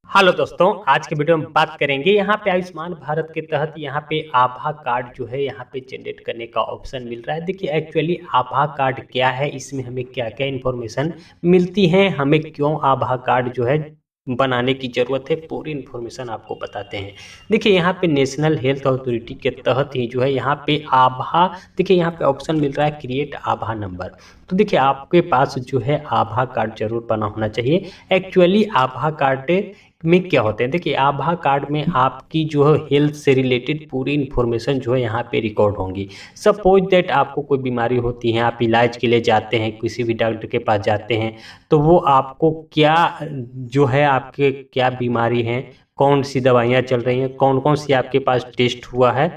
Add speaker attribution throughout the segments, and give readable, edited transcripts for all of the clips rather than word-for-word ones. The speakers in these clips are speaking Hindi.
Speaker 1: हेलो दोस्तों, आज के वीडियो में बात करेंगे यहाँ पे आयुष्मान भारत के तहत यहाँ पे आभा कार्ड जो है यहाँ पे जनरेट करने का ऑप्शन मिल रहा है। देखिए एक्चुअली आभा कार्ड क्या है, इसमें हमें क्या क्या इन्फॉर्मेशन मिलती है, हमें क्यों आभा कार्ड जो है बनाने की ज़रूरत है, पूरी इन्फॉर्मेशन आपको बताते हैं। देखिए यहाँ पे नेशनल हेल्थ अथॉरिटी के तहत ही जो है यहाँ पे आभा, देखिए यहाँ पे ऑप्शन मिल रहा है क्रिएट आभा नंबर। तो देखिए आपके पास जो है आभा कार्ड जरूर बना होना चाहिए। एक्चुअली आभा कार्ड में क्या होते हैं, देखिए आभा कार्ड में आपकी जो है हेल्थ से रिलेटेड पूरी इन्फॉर्मेशन जो है यहाँ पे रिकॉर्ड होंगी। सपोज दैट आपको कोई बीमारी होती है, आप इलाज के लिए जाते हैं, किसी भी डॉक्टर के पास जाते हैं, तो वो आपको क्या जो है आपके क्या बीमारी है, कौन सी दवाइयाँ चल रही हैं, कौन कौन सी आपके पास टेस्ट हुआ है,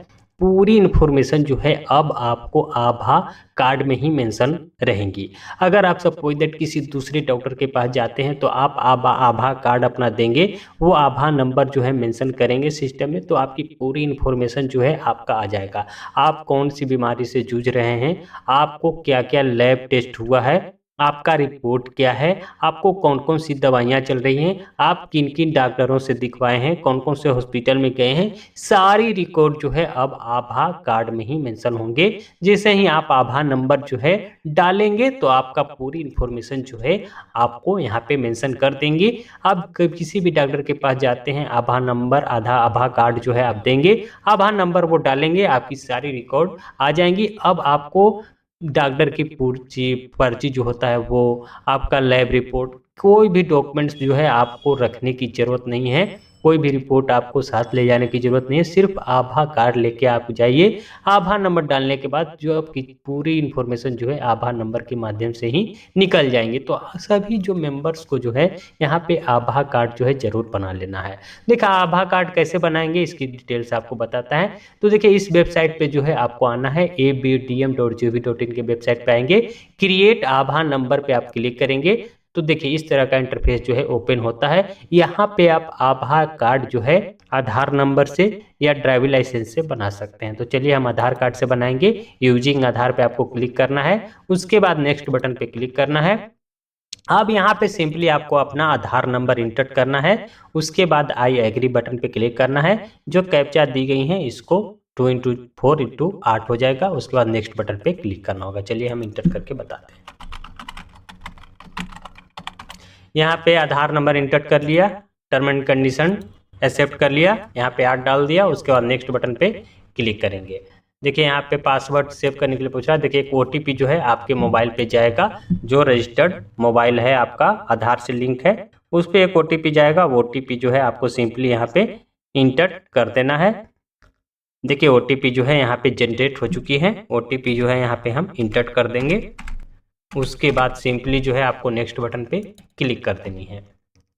Speaker 1: पूरी इन्फॉर्मेशन जो है अब आपको आभा कार्ड में ही मेंशन रहेंगी। अगर आप सपोज दैट किसी दूसरे डॉक्टर के पास जाते हैं तो आप आभा कार्ड अपना देंगे, वो आभा नंबर जो है मेंशन करेंगे सिस्टम में, तो आपकी पूरी इन्फॉर्मेशन जो है आपका आ जाएगा। आप कौन सी बीमारी से जूझ रहे हैं, आपको क्या क्या लैब टेस्ट हुआ है, आपका रिपोर्ट क्या है, आपको कौन कौन सी दवाइयाँ चल रही हैं, आप किन किन डॉक्टरों से दिखवाए हैं, कौन कौन से हॉस्पिटल में गए हैं, सारी रिकॉर्ड जो है अब आभा कार्ड में ही मेंशन होंगे। जैसे ही आप आभा नंबर जो है डालेंगे तो आपका पूरी इन्फॉर्मेशन जो है आपको यहाँ पे मेंशन कर देंगे। अब किसी भी डॉक्टर के पास जाते हैं, आभा नंबर आभा कार्ड जो है आप देंगे, आभा नंबर वो डालेंगे, आपकी सारी रिकॉर्ड आ जाएंगी। अब आपको डॉक्टर की पर्ची जो होता है वो, आपका लैब रिपोर्ट, कोई भी डॉक्यूमेंट्स जो है आपको रखने की ज़रूरत नहीं है, कोई भी रिपोर्ट आपको साथ ले जाने की ज़रूरत नहीं है। सिर्फ आभा कार्ड लेके आप जाइए, आभा नंबर डालने के बाद जो आपकी पूरी इन्फॉर्मेशन जो है आभा नंबर के माध्यम से ही निकल जाएंगे। तो सभी जो मेंबर्स को जो है यहाँ पे आभा कार्ड जो है ज़रूर बना लेना है। देखा आभा कार्ड कैसे बनाएंगे इसकी डिटेल्स आपको बताता है। तो देखिए इस वेबसाइट पे जो है आपको आना है, abdm.gov.in के वेबसाइट पे आएंगे, क्रिएट आभा नंबर पे आप क्लिक करेंगे तो देखिए इस तरह का इंटरफेस जो है ओपन होता है। यहाँ पे आप आभा कार्ड जो है आधार नंबर से या ड्राइविंग लाइसेंस से बना सकते हैं। तो चलिए हम आधार कार्ड से बनाएंगे। यूजिंग आधार पे आपको क्लिक करना है, उसके बाद नेक्स्ट बटन पे क्लिक करना है। अब यहाँ पे सिंपली आपको अपना आधार नंबर इंटर करना है, उसके बाद आई एग्री बटन पे क्लिक करना है। जो कैप्चा दी गई हैं इसको 2x4x8 हो जाएगा, उसके बाद नेक्स्ट बटन पे क्लिक करना होगा। चलिए हम इंटर करके बताते हैं। यहाँ पे आधार नंबर इंटर कर लिया, टर्म एंड कंडीशन एक्सेप्ट कर लिया, यहाँ पे 8 डाल दिया, उसके बाद नेक्स्ट बटन पे क्लिक करेंगे। देखिए यहाँ पे पासवर्ड सेव करने के लिए पूछ रहा है। देखिए एक OTP जो है आपके मोबाइल पे जाएगा, जो रजिस्टर्ड मोबाइल है आपका आधार से लिंक है उस पर एक OTP जाएगा। वो OTP जो है आपको सिंपली यहाँ पे इंटर कर देना है। देखिए OTP जो है यहाँ पे जनरेट हो चुकी है, OTP जो है यहाँ पे हम इंटर कर देंगे। उसके बाद सिंपली जो है आपको नेक्स्ट बटन पे क्लिक कर देनी है।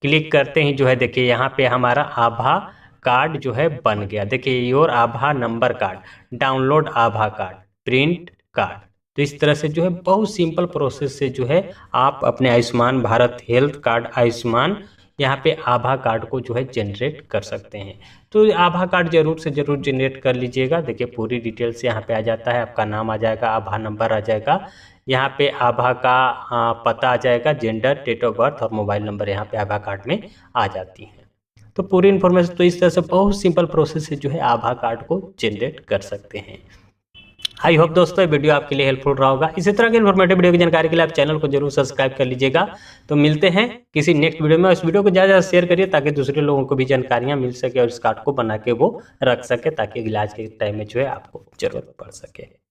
Speaker 1: क्लिक करते ही जो है देखिए यहाँ पे हमारा आभा कार्ड जो है बन गया। देखिए your Abha number card, download Abha card, print card. तो इस तरह से जो है बहुत सिंपल प्रोसेस से जो है आप अपने आयुष्मान भारत हेल्थ कार्ड आयुष्मान यहाँ पे आभा कार्ड को जो है जनरेट कर सकते हैं। तो आभा कार्ड जरूर से जरूर जनरेट कर लीजिएगा। देखिए पूरी डिटेल्स यहाँ पे आ जाता है, आपका नाम आ जाएगा, आभा नंबर आ जाएगा, यहाँ पे आभा का पता आ जाएगा, जेंडर, डेट ऑफ बर्थ और मोबाइल नंबर यहाँ पे आभा कार्ड में आ जाती है। तो पूरी इन्फॉर्मेशन, तो इस तरह से बहुत सिंपल प्रोसेस से जो है आभा कार्ड को जनरेट कर सकते हैं। आई होप दोस्तों ये वीडियो आपके लिए हेल्पफुल रहा होगा। इसी तरह के इन्फॉर्मेटिव वीडियो की जानकारी के लिए आप चैनल को जरूर सब्सक्राइब कर लीजिएगा। तो मिलते हैं किसी नेक्स्ट वीडियो में। इस वीडियो को ज़्यादा शेयर करिए ताकि दूसरे लोगों को भी जानकारियाँ मिल सके और इस कार्ड को बना के वो रख सके, ताकि इलाज के टाइम में जो है आपको जरूरत पड़ सके।